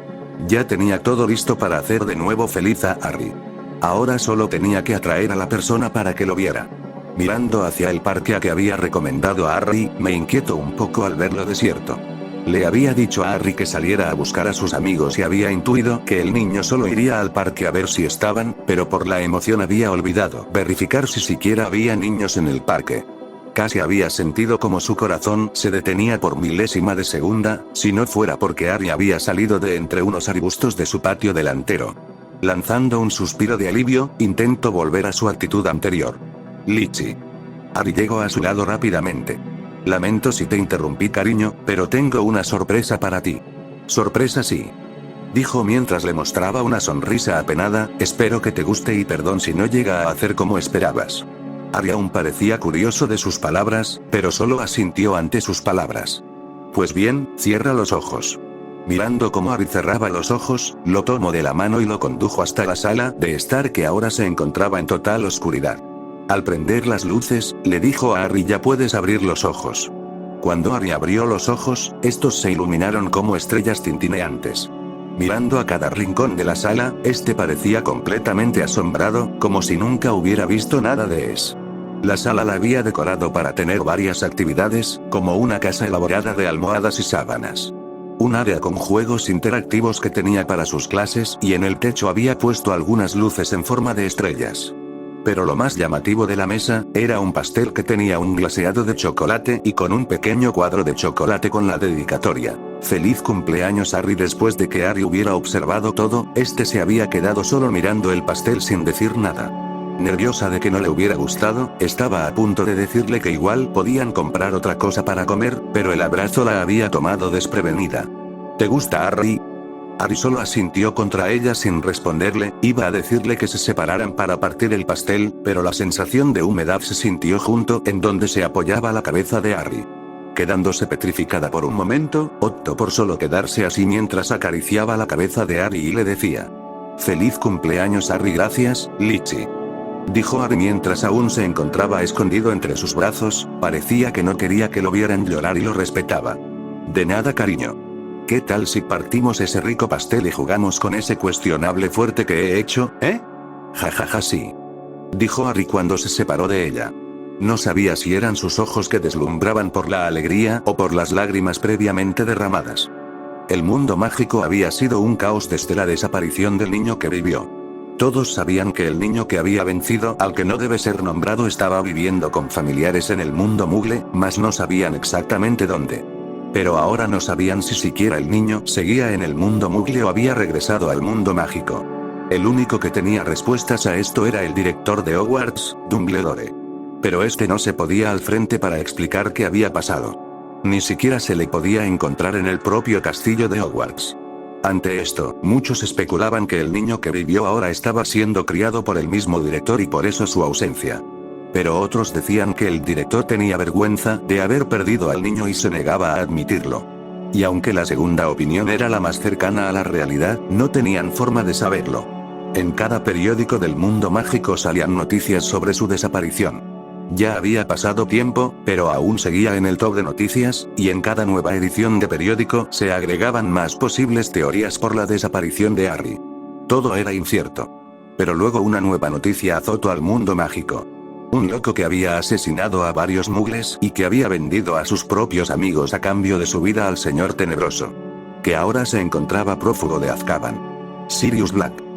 Ya tenía todo listo para hacer de nuevo feliz a Harry. Ahora solo tenía que atraer a la persona para que lo viera. Mirando hacia el parque a que había recomendado a Harry, me inquietó un poco al verlo desierto. Le había dicho a Harry que saliera a buscar a sus amigos y había intuido que el niño solo iría al parque a ver si estaban, pero por la emoción había olvidado verificar si siquiera había niños en el parque. Casi había sentido como su corazón se detenía por milésima de segunda, si no fuera porque Harry había salido de entre unos arbustos de su patio delantero. Lanzando un suspiro de alivio, intentó volver a su actitud anterior. Lichi. Harry llegó a su lado rápidamente. Lamento si te interrumpí, cariño, pero tengo una sorpresa para ti. Sorpresa, sí. Dijo mientras le mostraba una sonrisa apenada, espero que te guste y perdón si no llega a hacer como esperabas. Harry aún parecía curioso de sus palabras, pero solo asintió ante sus palabras. Pues bien, cierra los ojos. Mirando cómo Harry cerraba los ojos, lo tomó de la mano y lo condujo hasta la sala de estar que ahora se encontraba en total oscuridad. Al prender las luces, le dijo a Harry ya puedes abrir los ojos. Cuando Harry abrió los ojos, estos se iluminaron como estrellas tintineantes. Mirando a cada rincón de la sala, este parecía completamente asombrado, como si nunca hubiera visto nada de eso. La sala la había decorado para tener varias actividades, como una casa elaborada de almohadas y sábanas. Un área con juegos interactivos que tenía para sus clases y en el techo había puesto algunas luces en forma de estrellas. Pero lo más llamativo de la mesa, era un pastel que tenía un glaseado de chocolate y con un pequeño cuadro de chocolate con la dedicatoria. Feliz cumpleaños Harry. Después de que Harry hubiera observado todo, este se había quedado solo mirando el pastel sin decir nada. Nerviosa de que no le hubiera gustado, estaba a punto de decirle que igual podían comprar otra cosa para comer, pero el abrazo la había tomado desprevenida. ¿Te gusta, Harry? Harry solo asintió contra ella sin responderle, iba a decirle que se separaran para partir el pastel, pero la sensación de humedad se sintió junto en donde se apoyaba la cabeza de Harry. Quedándose petrificada por un momento, optó por solo quedarse así mientras acariciaba la cabeza de Harry y le decía: Feliz cumpleaños, Harry. Gracias, Lichi. Dijo Harry mientras aún se encontraba escondido entre sus brazos, parecía que no quería que lo vieran llorar y lo respetaba. De nada, cariño. ¿Qué tal si partimos ese rico pastel y jugamos con ese cuestionable fuerte que he hecho, eh? Jajaja sí. Dijo Harry cuando se separó de ella. No sabía si eran sus ojos que deslumbraban por la alegría o por las lágrimas previamente derramadas. El mundo mágico había sido un caos desde la desaparición del niño que vivió. Todos sabían que el niño que había vencido al que no debe ser nombrado estaba viviendo con familiares en el mundo Mugle, mas no sabían exactamente dónde. Pero ahora no sabían si siquiera el niño seguía en el mundo Mugle o había regresado al mundo mágico. El único que tenía respuestas a esto era el director de Hogwarts, Dumbledore. Pero este no se podía al frente para explicar qué había pasado. Ni siquiera se le podía encontrar en el propio castillo de Hogwarts. Ante esto, muchos especulaban que el niño que vivió ahora estaba siendo criado por el mismo director y por eso su ausencia. Pero otros decían que el director tenía vergüenza de haber perdido al niño y se negaba a admitirlo. Y aunque la segunda opinión era la más cercana a la realidad, no tenían forma de saberlo. En cada periódico del mundo mágico salían noticias sobre su desaparición. Ya había pasado tiempo, pero aún seguía en el top de noticias, y en cada nueva edición de periódico se agregaban más posibles teorías por la desaparición de Harry. Todo era incierto. Pero luego una nueva noticia azotó al mundo mágico. Un loco que había asesinado a varios mugles y que había vendido a sus propios amigos a cambio de su vida al Señor Tenebroso. Que ahora se encontraba prófugo de Azkaban. Sirius Black.